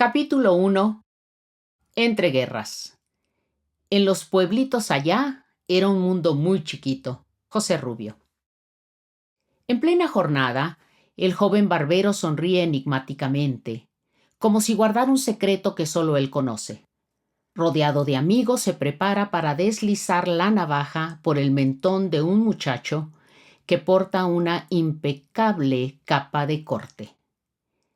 Capítulo 1. Entre guerras. En los pueblitos allá era un mundo muy chiquito. José Rubio. En plena jornada, el joven barbero sonríe enigmáticamente, como si guardara un secreto que solo él conoce. Rodeado de amigos, se prepara para deslizar la navaja por el mentón de un muchacho que porta una impecable capa de corte.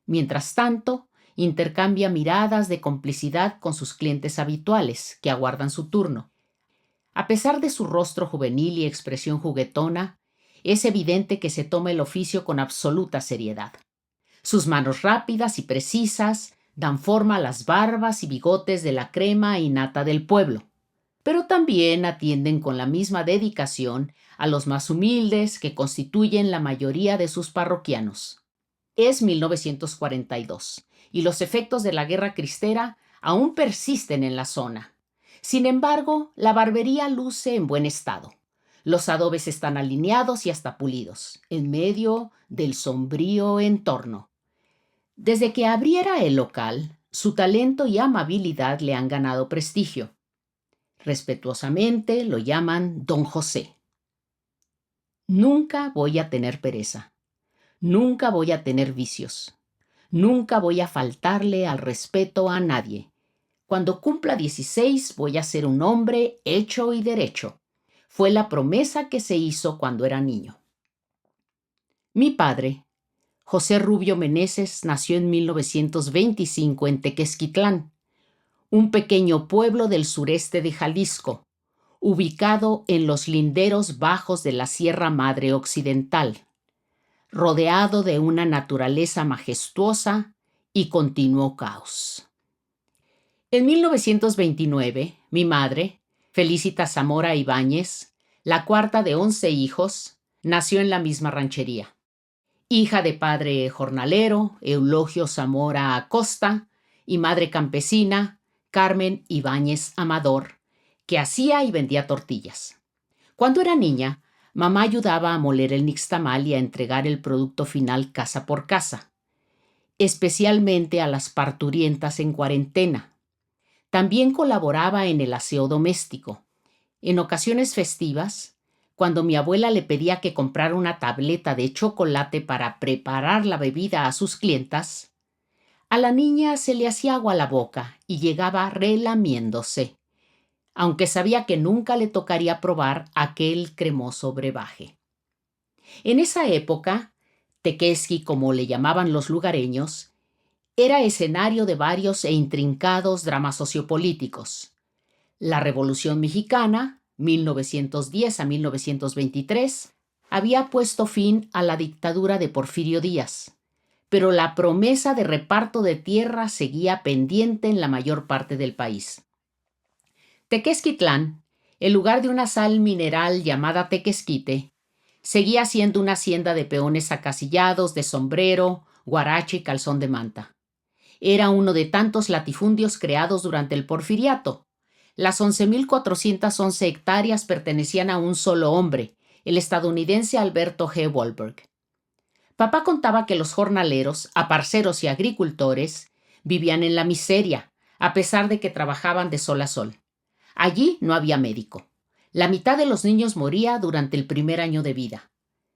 Mientras tanto, intercambia miradas de complicidad con sus clientes habituales, que aguardan su turno. A pesar de su rostro juvenil y expresión juguetona, es evidente que se toma el oficio con absoluta seriedad. Sus manos rápidas y precisas dan forma a las barbas y bigotes de la crema y nata del pueblo, pero también atienden con la misma dedicación a los más humildes que constituyen la mayoría de sus parroquianos. Es 1942 y los efectos de la guerra cristera aún persisten en la zona. Sin embargo, la barbería luce en buen estado. Los adobes están alineados y hasta pulidos, en medio del sombrío entorno. Desde que abriera el local, su talento y amabilidad le han ganado prestigio. Respetuosamente lo llaman Don José. Nunca voy a tener pereza. Nunca voy a tener vicios. Nunca voy a faltarle al respeto a nadie. Cuando cumpla 16 voy a ser un hombre hecho y derecho. Fue la promesa que se hizo cuando era niño. Mi padre, José Rubio Meneses, nació en 1925 en Tequesquitlán, un pequeño pueblo del sureste de Jalisco, ubicado en los linderos bajos de la Sierra Madre Occidental, rodeado de una naturaleza majestuosa y continuo caos. En 1929, mi madre, Felicita Zamora Ibáñez, la cuarta de 11 hijos, nació en la misma ranchería. Hija de padre jornalero, Eulogio Zamora Acosta, y madre campesina, Carmen Ibáñez Amador, que hacía y vendía tortillas. Cuando era niña, mamá ayudaba a moler el nixtamal y a entregar el producto final casa por casa, especialmente a las parturientas en cuarentena. También colaboraba en el aseo doméstico. En ocasiones festivas, cuando mi abuela le pedía que comprara una tableta de chocolate para preparar la bebida a sus clientas, a la niña se le hacía agua a la boca y llegaba relamiéndose, aunque sabía que nunca le tocaría probar aquel cremoso brebaje. En esa época, Tequesqui, como le llamaban los lugareños, era escenario de varios e intrincados dramas sociopolíticos. La Revolución Mexicana, 1910 a 1923, había puesto fin a la dictadura de Porfirio Díaz, pero la promesa de reparto de tierra seguía pendiente en la mayor parte del país. Tequesquitlán, el lugar de una sal mineral llamada tequesquite, seguía siendo una hacienda de peones acasillados de sombrero, guarache y calzón de manta. Era uno de tantos latifundios creados durante el porfiriato. Las 11.411 hectáreas pertenecían a un solo hombre, el estadounidense Alberto G. Wahlberg. Papá contaba que los jornaleros, aparceros y agricultores vivían en la miseria, a pesar de que trabajaban de sol a sol. Allí no había médico. La mitad de los niños moría durante el primer año de vida.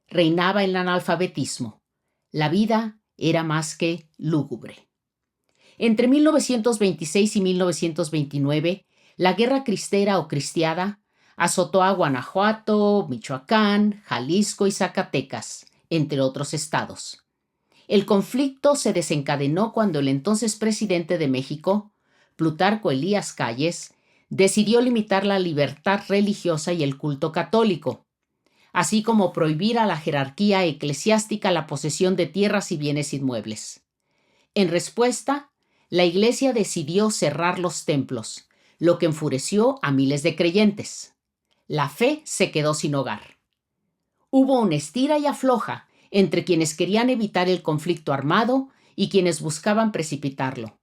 Reinaba el analfabetismo. La vida era más que lúgubre. Entre 1926 y 1929, la guerra cristera o cristiada azotó a Guanajuato, Michoacán, Jalisco y Zacatecas, entre otros estados. El conflicto se desencadenó cuando el entonces presidente de México, Plutarco Elías Calles, decidió limitar la libertad religiosa y el culto católico, así como prohibir a la jerarquía eclesiástica la posesión de tierras y bienes inmuebles. En respuesta, la Iglesia decidió cerrar los templos, lo que enfureció a miles de creyentes. La fe se quedó sin hogar. Hubo una estira y afloja entre quienes querían evitar el conflicto armado y quienes buscaban precipitarlo.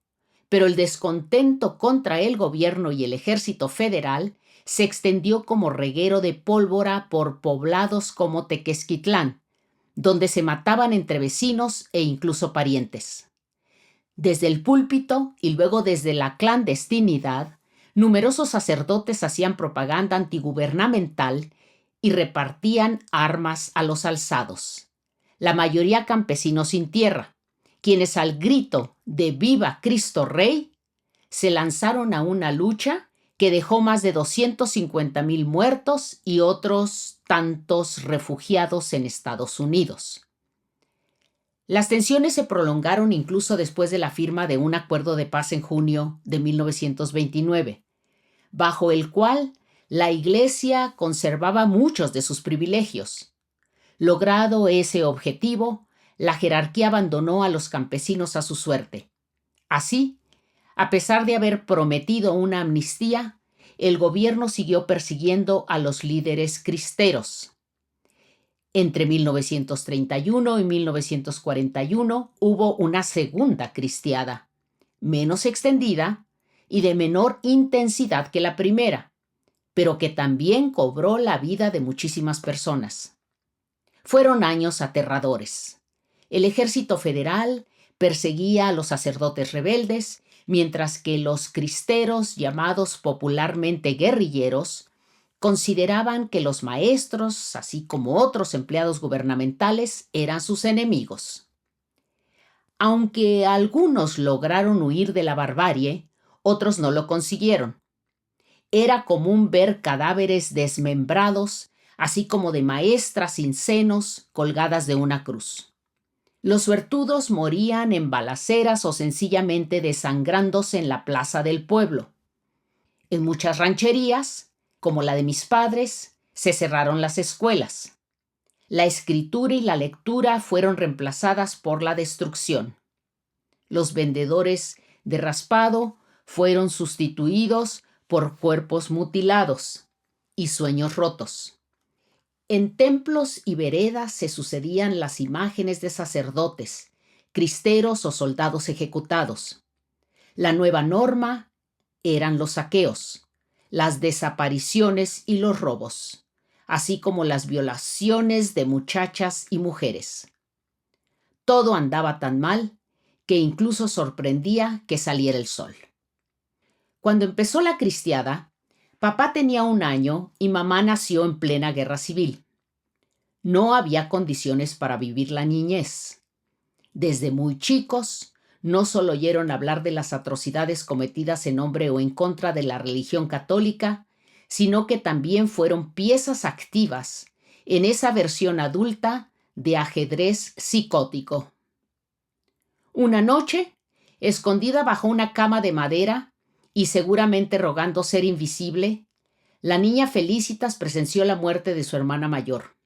Pero el descontento contra el gobierno y el ejército federal se extendió como reguero de pólvora por poblados como Tequesquitlán, donde se mataban entre vecinos e incluso parientes. Desde el púlpito y luego desde la clandestinidad, numerosos sacerdotes hacían propaganda antigubernamental y repartían armas a los alzados, la mayoría campesinos sin tierra, quienes al grito de ¡Viva Cristo Rey! Se lanzaron a una lucha que dejó más de 250,000 muertos y otros tantos refugiados en Estados Unidos. Las tensiones se prolongaron incluso después de la firma de un acuerdo de paz en junio de 1929, bajo el cual la Iglesia conservaba muchos de sus privilegios. Logrado ese objetivo, la jerarquía abandonó a los campesinos a su suerte. Así, a pesar de haber prometido una amnistía, el gobierno siguió persiguiendo a los líderes cristeros. Entre 1931 y 1941 hubo una segunda cristiada, menos extendida y de menor intensidad que la primera, pero que también cobró la vida de muchísimas personas. Fueron años aterradores. El ejército federal perseguía a los sacerdotes rebeldes, mientras que los cristeros, llamados popularmente guerrilleros, consideraban que los maestros, así como otros empleados gubernamentales, eran sus enemigos. Aunque algunos lograron huir de la barbarie, otros no lo consiguieron. Era común ver cadáveres desmembrados, así como de maestras sin senos colgadas de una cruz. Los suertudos morían en balaceras o sencillamente desangrándose en la plaza del pueblo. En muchas rancherías, como la de mis padres, se cerraron las escuelas. La escritura y la lectura fueron reemplazadas por la destrucción. Los vendedores de raspado fueron sustituidos por cuerpos mutilados y sueños rotos. En templos y veredas se sucedían las imágenes de sacerdotes, cristeros o soldados ejecutados. La nueva norma eran los saqueos, las desapariciones y los robos, así como las violaciones de muchachas y mujeres. Todo andaba tan mal que incluso sorprendía que saliera el sol. Cuando empezó la cristiada, papá tenía 1 año y mamá nació en plena guerra civil. No había condiciones para vivir la niñez. Desde muy chicos, no solo oyeron hablar de las atrocidades cometidas en nombre o en contra de la religión católica, sino que también fueron piezas activas en esa versión adulta de ajedrez psicótico. Una noche, escondida bajo una cama de madera y seguramente rogando ser invisible, la niña Felicitas presenció la muerte de su hermana mayor,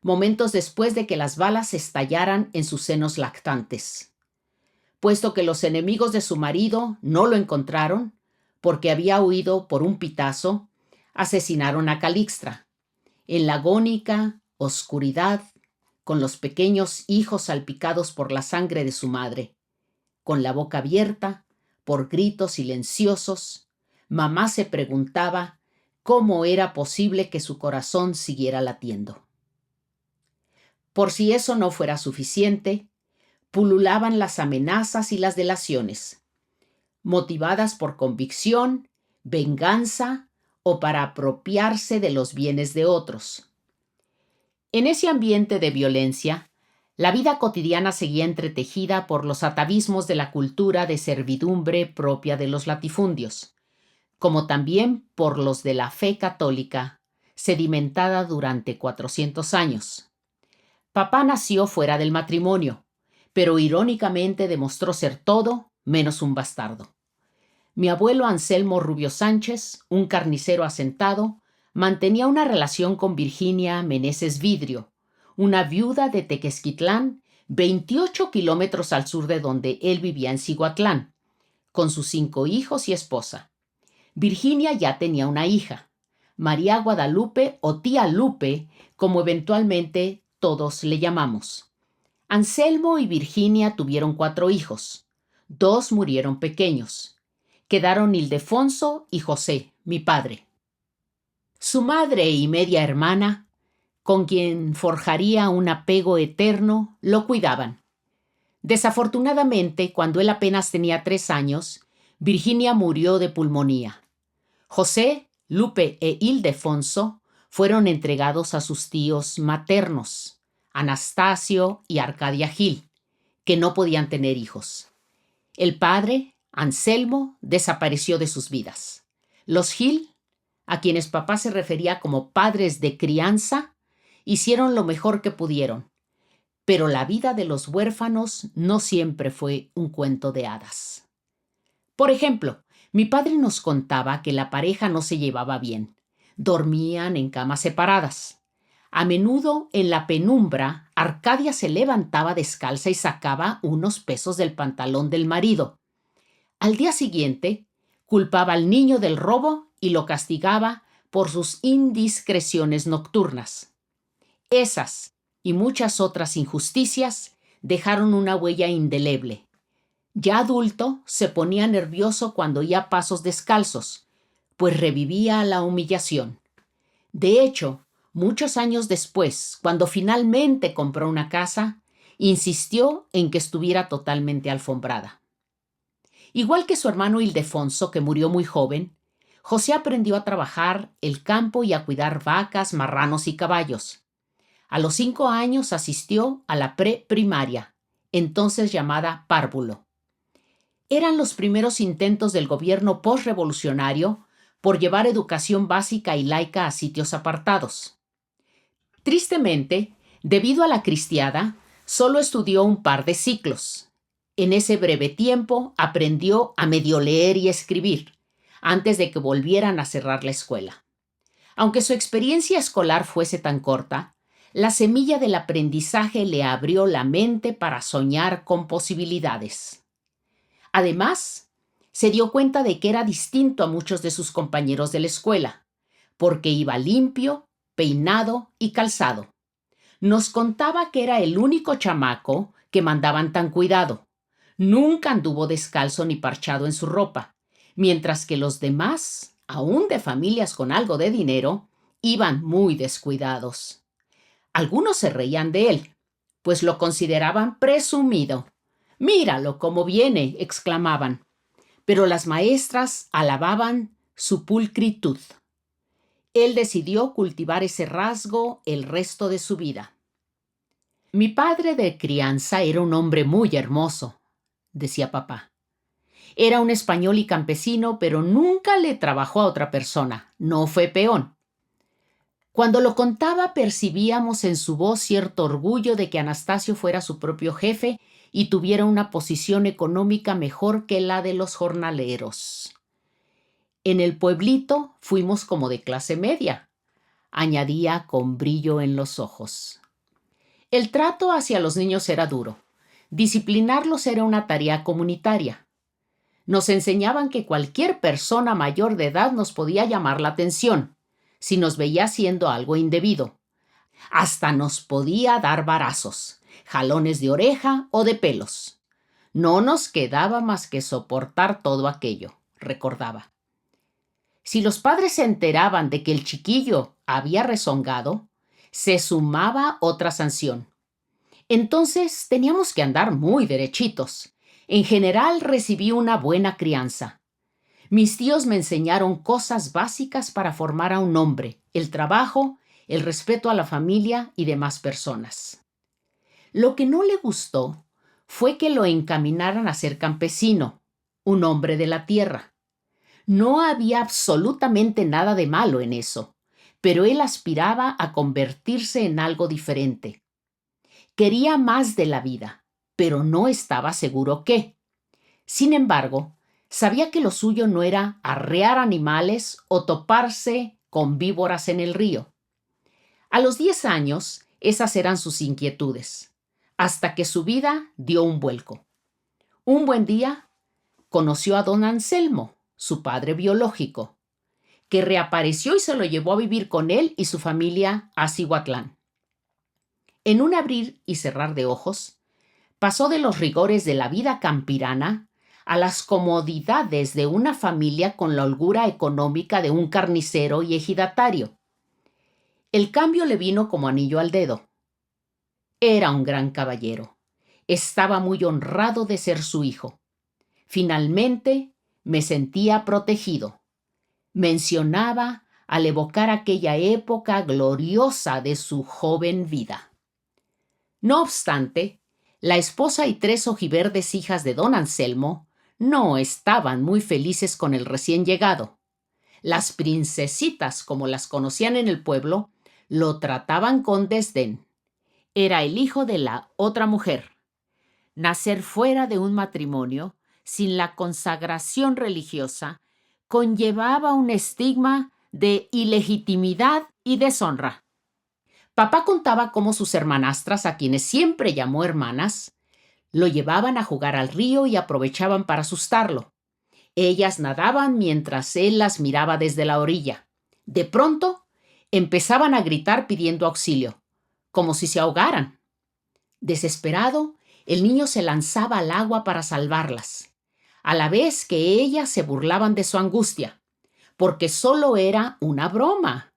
momentos después de que las balas estallaran en sus senos lactantes. Puesto que los enemigos de su marido no lo encontraron, porque había huido por un pitazo, asesinaron a Calixtra. En la agónica oscuridad, con los pequeños hijos salpicados por la sangre de su madre, con la boca abierta, por gritos silenciosos, mamá se preguntaba cómo era posible que su corazón siguiera latiendo. Por si eso no fuera suficiente, pululaban las amenazas y las delaciones, motivadas por convicción, venganza o para apropiarse de los bienes de otros. En ese ambiente de violencia, la vida cotidiana seguía entretejida por los atavismos de la cultura de servidumbre propia de los latifundios, como también por los de la fe católica, sedimentada durante 400 años. Papá nació fuera del matrimonio, pero irónicamente demostró ser todo menos un bastardo. Mi abuelo Anselmo Rubio Sánchez, un carnicero asentado, mantenía una relación con Virginia Meneses Vidrio, una viuda de Tequesquitlán, 28 kilómetros al sur de donde él vivía en Cihuatlán, con sus 5 hijos y esposa. Virginia ya tenía una hija, María Guadalupe o Tía Lupe, como eventualmente todos le llamamos. Anselmo y Virginia tuvieron 4 hijos. 2 murieron pequeños. Quedaron Ildefonso y José, mi padre. Su madre y media hermana, con quien forjaría un apego eterno, lo cuidaban. Desafortunadamente, cuando él apenas tenía 3 años, Virginia murió de pulmonía. José, Lupe e Ildefonso fueron entregados a sus tíos maternos, Anastasio y Arcadia Gil, que no podían tener hijos. El padre, Anselmo, desapareció de sus vidas. Los Gil, a quienes papá se refería como padres de crianza, hicieron lo mejor que pudieron, pero la vida de los huérfanos no siempre fue un cuento de hadas. Por ejemplo, mi padre nos contaba que la pareja no se llevaba bien. Dormían en camas separadas. A menudo, en la penumbra, Arcadia se levantaba descalza y sacaba unos pesos del pantalón del marido. Al día siguiente, culpaba al niño del robo y lo castigaba por sus indiscreciones nocturnas. Esas y muchas otras injusticias dejaron una huella indeleble. Ya adulto, se ponía nervioso cuando oía pasos descalzos, pues revivía la humillación. De hecho, muchos años después, cuando finalmente compró una casa, insistió en que estuviera totalmente alfombrada. Igual que su hermano Ildefonso, que murió muy joven, José aprendió a trabajar el campo y a cuidar vacas, marranos y caballos. A los 5 años asistió a la preprimaria, entonces llamada párvulo. Eran los primeros intentos del gobierno postrevolucionario por llevar educación básica y laica a sitios apartados. Tristemente, debido a la cristiada, solo estudió un par de ciclos. En ese breve tiempo aprendió a medio leer y escribir, antes de que volvieran a cerrar la escuela. Aunque su experiencia escolar fuese tan corta, la semilla del aprendizaje le abrió la mente para soñar con posibilidades. Además, se dio cuenta de que era distinto a muchos de sus compañeros de la escuela, porque iba limpio, peinado y calzado. Nos contaba que era el único chamaco que mandaban tan cuidado. Nunca anduvo descalzo ni parchado en su ropa, mientras que los demás, aún de familias con algo de dinero, iban muy descuidados. Algunos se reían de él, pues lo consideraban presumido. «Míralo cómo viene», exclamaban. Pero las maestras alababan su pulcritud. Él decidió cultivar ese rasgo el resto de su vida. «Mi padre de crianza era un hombre muy hermoso», decía papá. «Era un español y campesino, pero nunca le trabajó a otra persona. No fue peón». Cuando lo contaba, percibíamos en su voz cierto orgullo de que Anastasio fuera su propio jefe y tuviera una posición económica mejor que la de los jornaleros. «En el pueblito fuimos como de clase media», añadía con brillo en los ojos. El trato hacia los niños era duro. Disciplinarlos era una tarea comunitaria. Nos enseñaban que cualquier persona mayor de edad nos podía llamar la atención si nos veía haciendo algo indebido. Hasta nos podía dar varazos, jalones de oreja o de pelos. No nos quedaba más que soportar todo aquello, recordaba. Si los padres se enteraban de que el chiquillo había rezongado, se sumaba otra sanción. Entonces teníamos que andar muy derechitos. En general recibí una buena crianza. Mis tíos me enseñaron cosas básicas para formar a un hombre: el trabajo, el respeto a la familia y demás personas. Lo que no le gustó fue que lo encaminaran a ser campesino, un hombre de la tierra. No había absolutamente nada de malo en eso, pero él aspiraba a convertirse en algo diferente. Quería más de la vida, pero no estaba seguro qué. Sin embargo, sabía que lo suyo no era arrear animales o toparse con víboras en el río. A los 10 años, esas eran sus inquietudes, hasta que su vida dio un vuelco. Un buen día, conoció a don Anselmo, su padre biológico, que reapareció y se lo llevó a vivir con él y su familia a Cihuatlán. En un abrir y cerrar de ojos, pasó de los rigores de la vida campirana a las comodidades de una familia con la holgura económica de un carnicero y ejidatario. El cambio le vino como anillo al dedo. Era un gran caballero. Estaba muy honrado de ser su hijo. Finalmente, me sentía protegido. Mencionaba al evocar aquella época gloriosa de su joven vida. No obstante, la esposa y 3 ojiverdes hijas de don Anselmo no estaban muy felices con el recién llegado. Las princesitas, como las conocían en el pueblo, lo trataban con desdén. Era el hijo de la otra mujer. Nacer fuera de un matrimonio, sin la consagración religiosa, conllevaba un estigma de ilegitimidad y deshonra. Papá contaba cómo sus hermanastras, a quienes siempre llamó hermanas, lo llevaban a jugar al río y aprovechaban para asustarlo. Ellas nadaban mientras él las miraba desde la orilla. De pronto, empezaban a gritar pidiendo auxilio, como si se ahogaran. Desesperado, el niño se lanzaba al agua para salvarlas, a la vez que ellas se burlaban de su angustia, porque solo era una broma.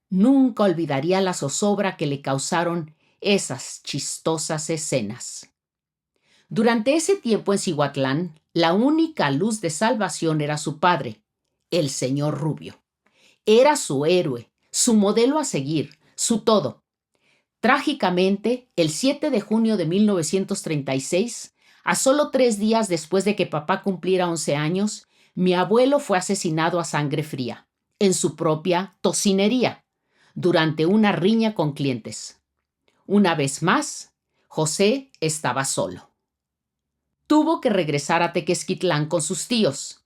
Nunca olvidaría la zozobra que le causaron esas chistosas escenas. Durante ese tiempo en Cihuatlán, la única luz de salvación era su padre, el señor Rubio. Era su héroe, su modelo a seguir, su todo. Trágicamente, el 7 de junio de 1936, a solo 3 días después de que papá cumpliera 11 años, mi abuelo fue asesinado a sangre fría, en su propia tocinería, durante una riña con clientes. Una vez más, José estaba solo. Tuvo que regresar a Tequesquitlán con sus tíos.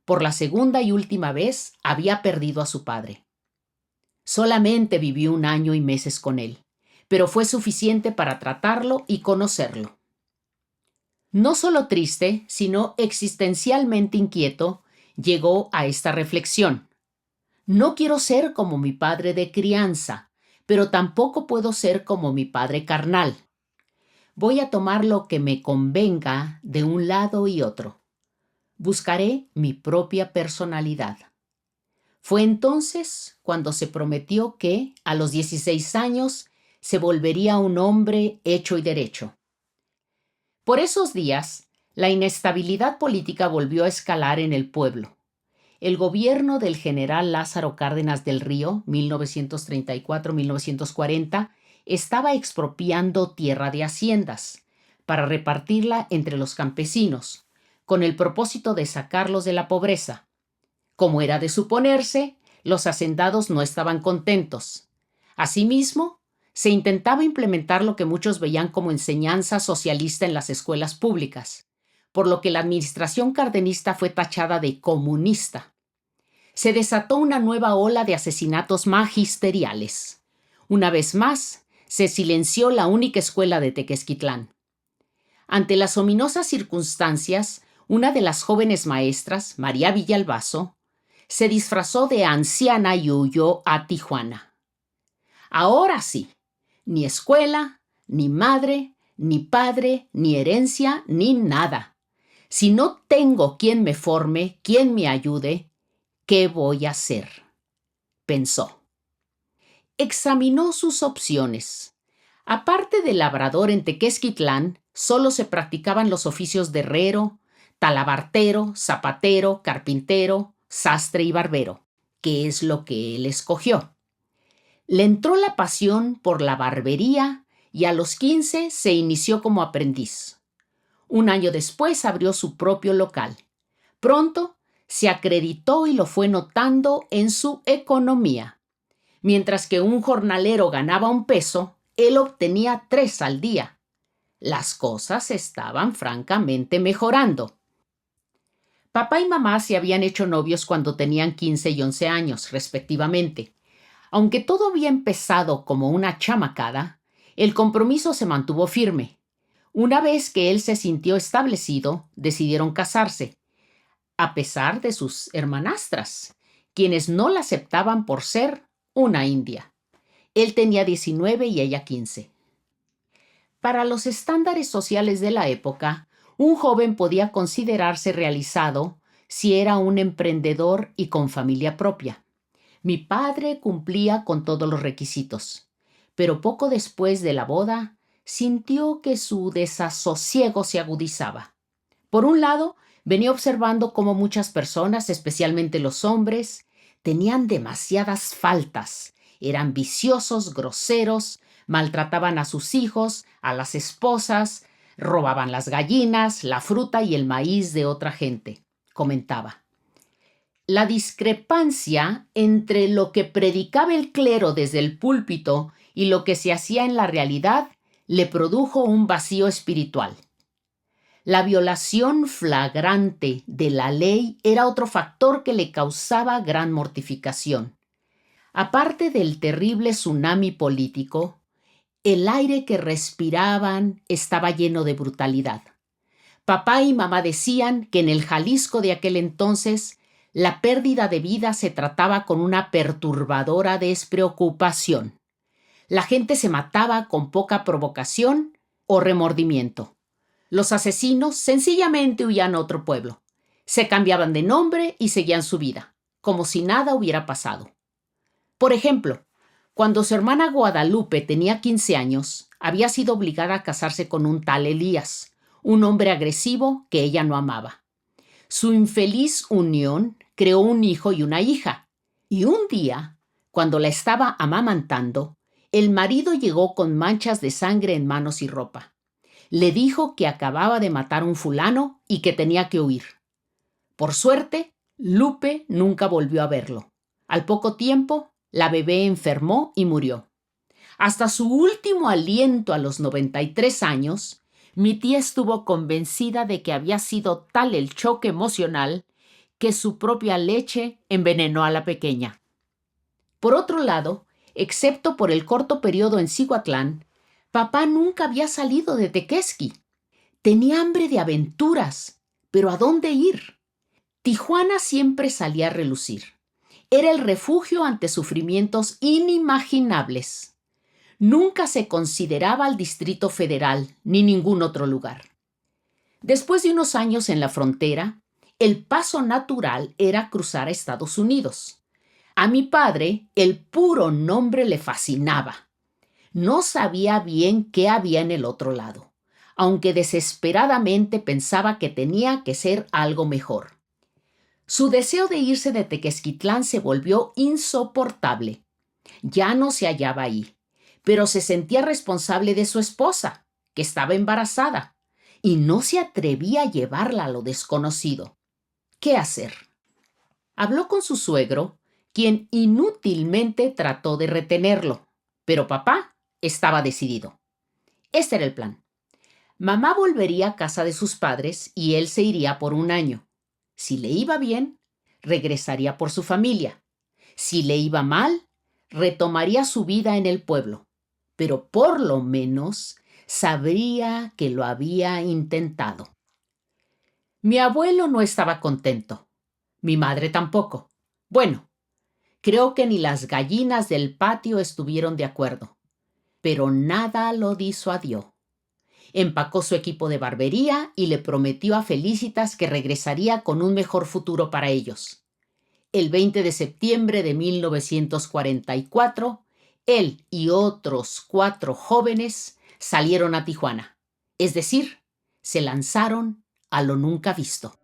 Por la segunda y última vez había perdido a su padre. Solamente vivió 1 año y meses con él, pero fue suficiente para tratarlo y conocerlo. No solo triste, sino existencialmente inquieto, llegó a esta reflexión. No quiero ser como mi padre de crianza, pero tampoco puedo ser como mi padre carnal. Voy a tomar lo que me convenga de un lado y otro. Buscaré mi propia personalidad. Fue entonces cuando se prometió que, a los 16 años, se volvería un hombre hecho y derecho. Por esos días, la inestabilidad política volvió a escalar en el pueblo. El gobierno del general Lázaro Cárdenas del Río, 1934-1940, estaba expropiando tierra de haciendas para repartirla entre los campesinos, con el propósito de sacarlos de la pobreza. Como era de suponerse, los hacendados no estaban contentos. Asimismo, se intentaba implementar lo que muchos veían como enseñanza socialista en las escuelas públicas, por lo que la administración cardenista fue tachada de comunista. Se desató una nueva ola de asesinatos magisteriales. Una vez más, se silenció la única escuela de Tequesquitlán. Ante las ominosas circunstancias, una de las jóvenes maestras, María Villalbazo, se disfrazó de anciana y huyó a Tijuana. Ahora sí, ni escuela, ni madre, ni padre, ni herencia, ni nada. Si no tengo quien me forme, quien me ayude, ¿qué voy a hacer?, pensó. Examinó sus opciones. Aparte de labrador en Tequesquitlán, solo se practicaban los oficios de herrero, talabartero, zapatero, carpintero, sastre y barbero, que es lo que él escogió. Le entró la pasión por la barbería y a los 15 se inició como aprendiz. 1 año después abrió su propio local. Pronto se acreditó y lo fue notando en su economía. Mientras que un jornalero ganaba 1 peso, él obtenía 3 al día. Las cosas estaban francamente mejorando. Papá y mamá se habían hecho novios cuando tenían 15 y 11 años, respectivamente. Aunque todo había empezado como una chamacada, el compromiso se mantuvo firme. Una vez que él se sintió establecido, decidieron casarse, a pesar de sus hermanastras, quienes no la aceptaban por ser una india. Él tenía 19 y ella 15. Para los estándares sociales de la época, un joven podía considerarse realizado si era un emprendedor y con familia propia. Mi padre cumplía con todos los requisitos, pero poco después de la boda sintió que su desasosiego se agudizaba. Por un lado, venía observando cómo muchas personas, especialmente los hombres, tenían demasiadas faltas. Eran viciosos, groseros, maltrataban a sus hijos, a las esposas, robaban las gallinas, la fruta y el maíz de otra gente, comentaba. La discrepancia entre lo que predicaba el clero desde el púlpito y lo que se hacía en la realidad le produjo un vacío espiritual. La violación flagrante de la ley era otro factor que le causaba gran mortificación. Aparte del terrible tsunami político, el aire que respiraban estaba lleno de brutalidad. Papá y mamá decían que en el Jalisco de aquel entonces la pérdida de vida se trataba con una perturbadora despreocupación. La gente se mataba con poca provocación o remordimiento. Los asesinos sencillamente huían a otro pueblo. Se cambiaban de nombre y seguían su vida, como si nada hubiera pasado. Por ejemplo, cuando su hermana Guadalupe tenía 15 años, había sido obligada a casarse con un tal Elías, un hombre agresivo que ella no amaba. Su infeliz unión creó un hijo y una hija. Y un día, cuando la estaba amamantando, el marido llegó con manchas de sangre en manos y ropa. Le dijo que acababa de matar a un fulano y que tenía que huir. Por suerte, Lupe nunca volvió a verlo. Al poco tiempo, la bebé enfermó y murió. Hasta su último aliento a los 93 años, mi tía estuvo convencida de que había sido tal el choque emocional que su propia leche envenenó a la pequeña. Por otro lado, excepto por el corto periodo en Cihuatlán, papá nunca había salido de Tequesqui. Tenía hambre de aventuras, pero ¿a dónde ir? Tijuana siempre salía a relucir. Era el refugio ante sufrimientos inimaginables. Nunca se consideraba al Distrito Federal ni ningún otro lugar. Después de unos años en la frontera, el paso natural era cruzar a Estados Unidos. A mi padre, el puro nombre le fascinaba. No sabía bien qué había en el otro lado, aunque desesperadamente pensaba que tenía que ser algo mejor. Su deseo de irse de Tequesquitlán se volvió insoportable. Ya no se hallaba ahí, pero se sentía responsable de su esposa, que estaba embarazada, y no se atrevía a llevarla a lo desconocido. ¿Qué hacer? Habló con su suegro, quien inútilmente trató de retenerlo, pero papá estaba decidido. Este era el plan. Mamá volvería a casa de sus padres y él se iría por un año. Si le iba bien, regresaría por su familia. Si le iba mal, retomaría su vida en el pueblo. Pero por lo menos sabría que lo había intentado. Mi abuelo no estaba contento. Mi madre tampoco. Bueno, creo que ni las gallinas del patio estuvieron de acuerdo. Pero nada lo disuadió. Empacó su equipo de barbería y le prometió a Felicitas que regresaría con un mejor futuro para ellos. El 20 de septiembre de 1944, él y otros 4 jóvenes salieron a Tijuana. Es decir, se lanzaron a lo nunca visto.